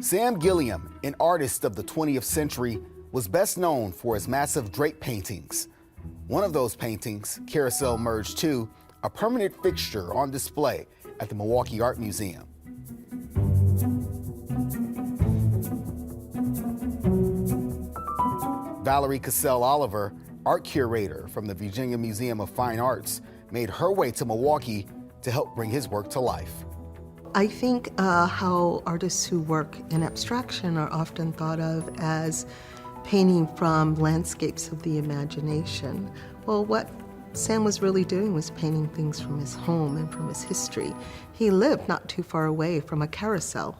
Sam Gilliam, an artist of the 20th century, was best known for his massive drape paintings. One of those paintings, Carousel Merge 2, a permanent fixture on display at the Milwaukee Art Museum. Valerie Cassel Oliver, art curator from the Virginia Museum of Fine Arts, made her way to Milwaukee to help bring his work to life. I think how artists who work in abstraction are often thought of as painting from landscapes of the imagination. Well, what Sam was really doing was painting things from his home and from his history. He lived not too far away from a carousel.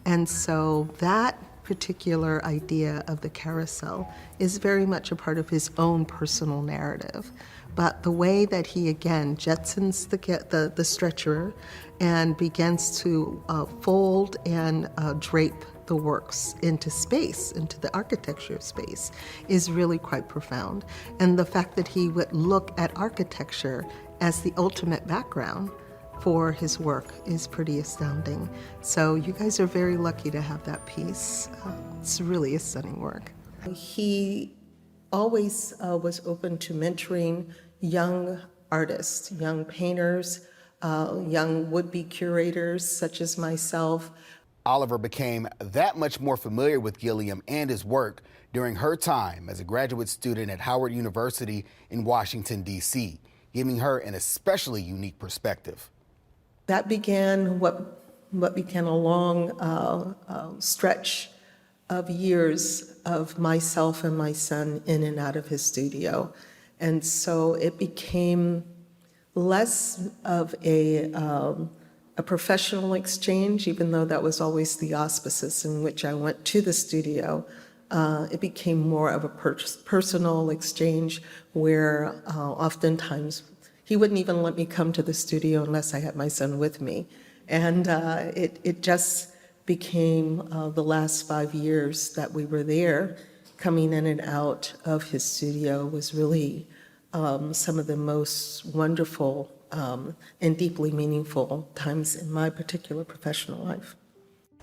And so that particular idea of the carousel is very much a part of his own personal narrative. But the way that he, again, jetsons the stretcher and begins to fold and drape the works into space, into the architecture of space, is really quite profound. And the fact that he would look at architecture as the ultimate background for his work is pretty astounding. So you guys are very lucky to have that piece. It's really a stunning work. He always was open to mentoring young artists, young painters, young would-be curators such as myself. Oliver became that much more familiar with Gilliam and his work during her time as a graduate student at Howard University in Washington, D.C., giving her an especially unique perspective. That began what began a long stretch of years of myself and my son in and out of his studio. And so it became less of a professional exchange, even though that was always the auspices in which I went to the studio. It became more of a personal exchange where oftentimes he wouldn't even let me come to the studio unless I had my son with me. And it just became the last 5 years that we were there, coming in and out of his studio was really some of the most wonderful and deeply meaningful times in my particular professional life.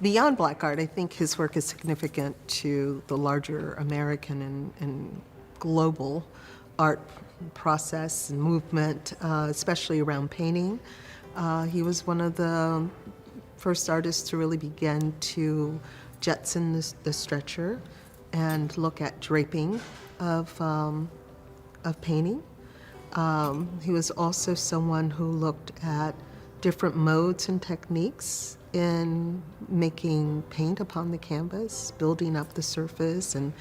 Beyond Black art, I think his work is significant to the larger American and global art process and movement, especially around painting. He was one of the first artists to really begin to jetson the stretcher and look at draping of painting. He was also someone who looked at different modes and techniques in making paint upon the canvas, building up the surface and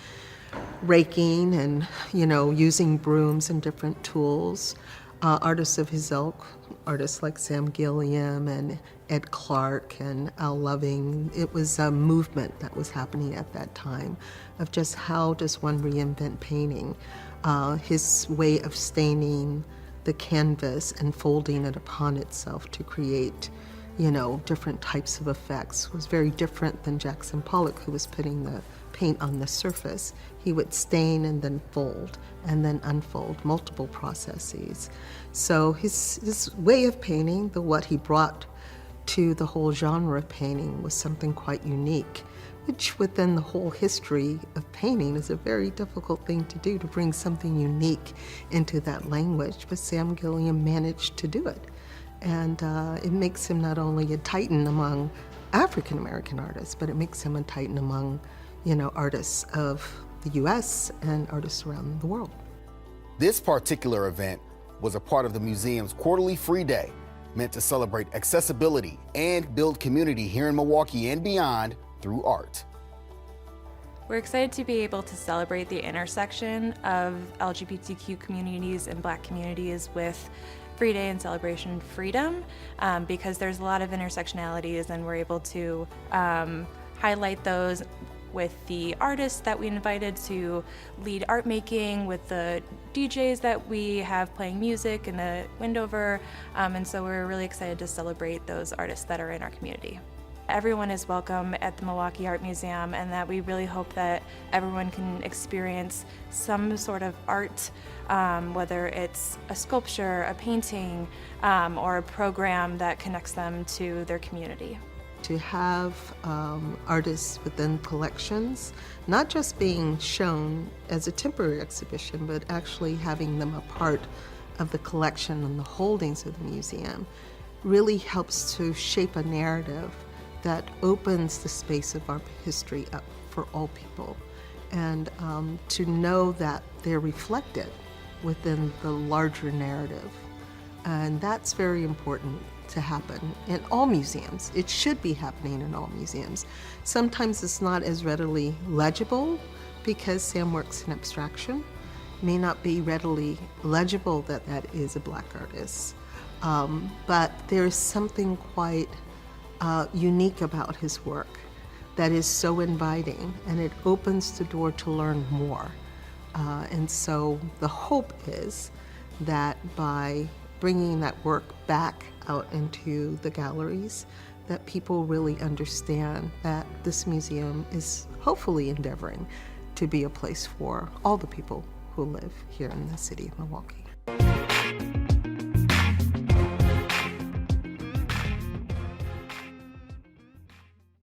raking and, using brooms and different tools. Artists of his ilk, artists like Sam Gilliam and Ed Clark and Al Loving, it was a movement that was happening at that time of just how does one reinvent painting. His way of staining the canvas and folding it upon itself to create, different types of effects was very different than Jackson Pollock, who was putting the paint on the surface. He would stain and then fold and then unfold, multiple processes. So his way of painting, what he brought to the whole genre of painting was something quite unique, which within the whole history of painting is a very difficult thing to do, to bring something unique into that language. But Sam Gilliam managed to do it. And it makes him not only a titan among African American artists, but it makes him a titan among, artists of the U.S. and artists around the world. This particular event was a part of the museum's quarterly free day, meant to celebrate accessibility and build community here in Milwaukee and beyond through art. We're excited to be able to celebrate the intersection of LGBTQ communities and Black communities with Free Day and Celebration Freedom, because there's a lot of intersectionalities, and we're able to highlight those with the artists that we invited to lead art making, with the DJs that we have playing music in the Windover, and so we're really excited to celebrate those artists that are in our community. Everyone is welcome at the Milwaukee Art Museum, and that we really hope that everyone can experience some sort of art, whether it's a sculpture, a painting, or a program that connects them to their community. to have artists within collections, not just being shown as a temporary exhibition, but actually having them a part of the collection and the holdings of the museum, really helps to shape a narrative that opens the space of our history up for all people. And to know that they're reflected within the larger narrative. And that's very important to happen in all museums. It should be happening in all museums. Sometimes it's not as readily legible because Sam works in abstraction. It may not be readily legible that that is a Black artist. But there's something quite unique about his work that is so inviting, and it opens the door to learn more. And so the hope is that by bringing that work back out into the galleries, that people really understand that this museum is hopefully endeavoring to be a place for all the people who live here in the city of Milwaukee.